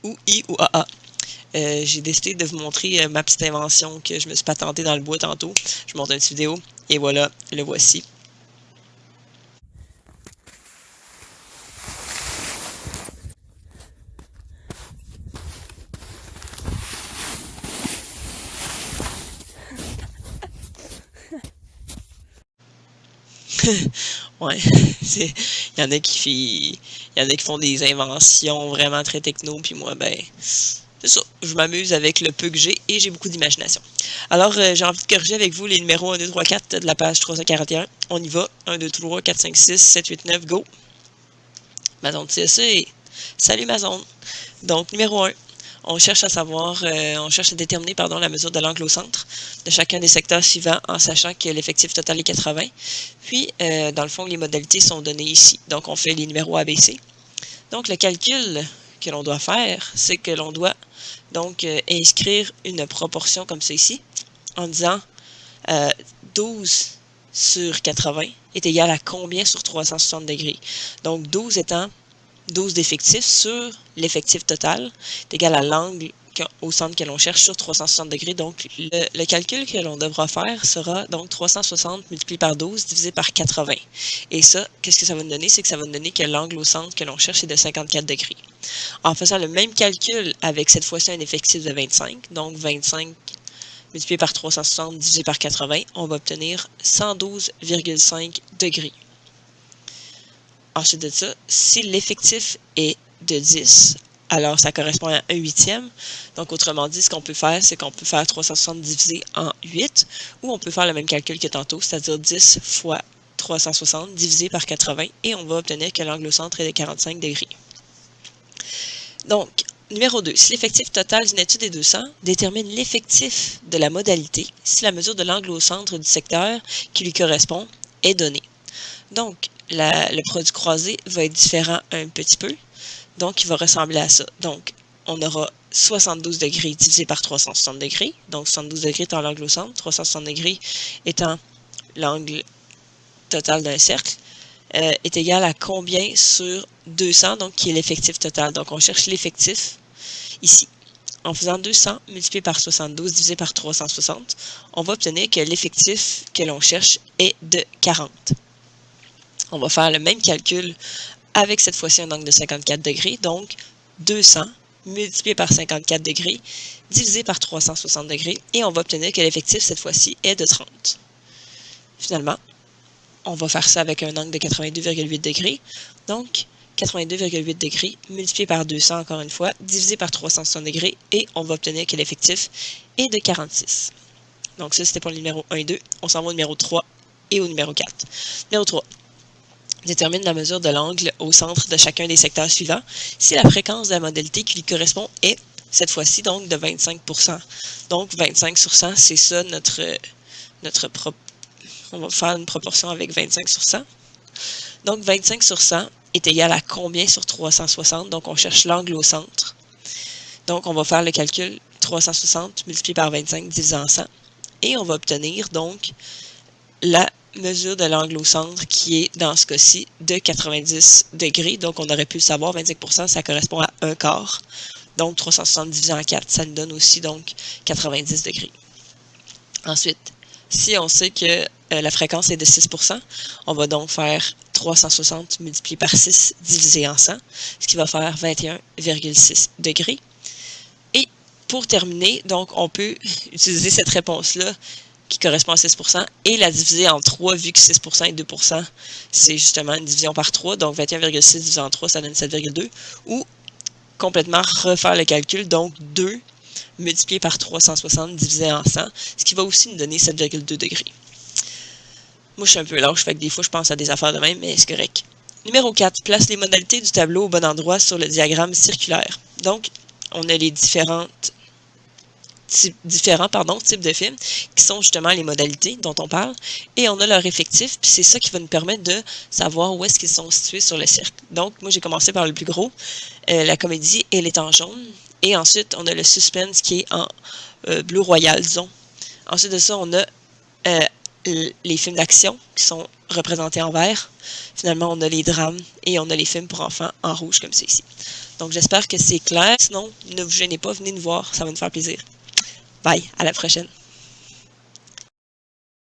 ou I ou AA. J'ai décidé de vous montrer ma petite invention que je me suis patentée dans le bois tantôt. Je vous montre une petite vidéo et voilà, le voici. Ouais, il y en a il y en a qui font des inventions vraiment très techno, puis moi, ben, c'est ça. Je m'amuse avec le peu que j'ai et j'ai beaucoup d'imagination. Alors, j'ai envie de corriger avec vous les numéros 1, 2, 3, 4 de la page 341. On y va. 1, 2, 3, 4, 5, 6, 7, 8, 9, go. Ma zone CSE. Salut ma zone. Donc, numéro 1. On cherche on cherche à déterminer la mesure de l'angle au centre de chacun des secteurs suivants en sachant que l'effectif total est 80. Puis, dans le fond, les modalités sont données ici. Donc, on fait les numéros ABC. Donc, le calcul que l'on doit faire, c'est que l'on doit donc inscrire une proportion comme ça ici, en disant 12 sur 80 est égal à combien sur 360 degrés. Donc, 12 étant 12 d'effectifs sur l'effectif total est égal à l'angle au centre que l'on cherche sur 360 degrés. Donc, le calcul que l'on devra faire sera donc 360 multiplié par 12 divisé par 80. Et ça, qu'est-ce que ça va nous donner? C'est que ça va nous donner que l'angle au centre que l'on cherche est de 54 degrés. En faisant le même calcul avec cette fois-ci un effectif de 25, donc 25 multiplié par 360 divisé par 80, on va obtenir 112,5 degrés. Ensuite de ça, si l'effectif est de 10, alors ça correspond à 1 huitième. Donc, autrement dit, ce qu'on peut faire, c'est qu'on peut faire 360 divisé en 8, ou on peut faire le même calcul que tantôt, c'est-à-dire 10 fois 360 divisé par 80, et on va obtenir que l'angle au centre est de 45 degrés. Donc, numéro 2, si l'effectif total d'une étude est 200, détermine l'effectif de la modalité si la mesure de l'angle au centre du secteur qui lui correspond est donnée. Donc, le produit croisé va être différent un petit peu. Donc, il va ressembler à ça. Donc, on aura 72 degrés divisé par 360 degrés. Donc, 72 degrés étant l'angle au centre, 360 degrés étant l'angle total d'un cercle, est égal à combien sur 200, donc qui est l'effectif total. Donc, on cherche l'effectif ici. En faisant 200 multiplié par 72 divisé par 360, on va obtenir que l'effectif que l'on cherche est de 40. On va faire le même calcul avec cette fois-ci un angle de 54 degrés, donc 200 multiplié par 54 degrés divisé par 360 degrés, et on va obtenir que l'effectif cette fois-ci est de 30. Finalement, on va faire ça avec un angle de 82,8 degrés, donc 82,8 degrés multiplié par 200 encore une fois, divisé par 360 degrés, et on va obtenir que l'effectif est de 46. Donc ça, c'était pour le numéro 1 et 2. On s'en va au numéro 3 et au numéro 4. Numéro 3. Détermine la mesure de l'angle au centre de chacun des secteurs suivants si la fréquence de la modalité qui lui correspond est, cette fois-ci, donc de 25%. Donc 25 sur 100, c'est ça on va faire une proportion avec 25 sur 100. Donc 25 sur 100 est égal à combien sur 360? Donc on cherche l'angle au centre. Donc on va faire le calcul 360 multiplié par 25 divisé en 100. Et on va obtenir donc la mesure de l'angle au centre qui est, dans ce cas-ci, de 90 degrés. Donc, on aurait pu le savoir, 25%, ça correspond à un quart. Donc, 360 divisé en 4, ça nous donne aussi donc 90 degrés. Ensuite, si on sait que la fréquence est de 6%, on va donc faire 360 multiplié par 6 divisé en 100, ce qui va faire 21,6 degrés. Et pour terminer, donc, on peut utiliser cette réponse-là qui correspond à 6%, et la diviser en 3, vu que 6% et 2%, c'est justement une division par 3, donc 21,6 divisé en 3, ça donne 7,2, ou complètement refaire le calcul, donc 2 multiplié par 360 divisé en 100, ce qui va aussi nous donner 7,2 degrés. Moi, je suis un peu lâche, fait que des fois, je pense à des affaires de même, mais c'est correct. Numéro 4, place les modalités du tableau au bon endroit sur le diagramme circulaire. Donc, on a les différents types de films qui sont justement les modalités dont on parle, et on a leur effectif, puis c'est ça qui va nous permettre de savoir où est-ce qu'ils sont situés sur le cercle. Donc, moi, j'ai commencé par le plus gros, la comédie, elle est en jaune, et ensuite, on a le suspense qui est en bleu royal, disons. Ensuite de ça, on a les films d'action qui sont représentés en vert. Finalement, on a les drames et on a les films pour enfants en rouge comme c'est ici. Donc j'espère que c'est clair. Sinon, ne vous gênez pas, venez nous voir, ça va nous faire plaisir. Bye, à la prochaine.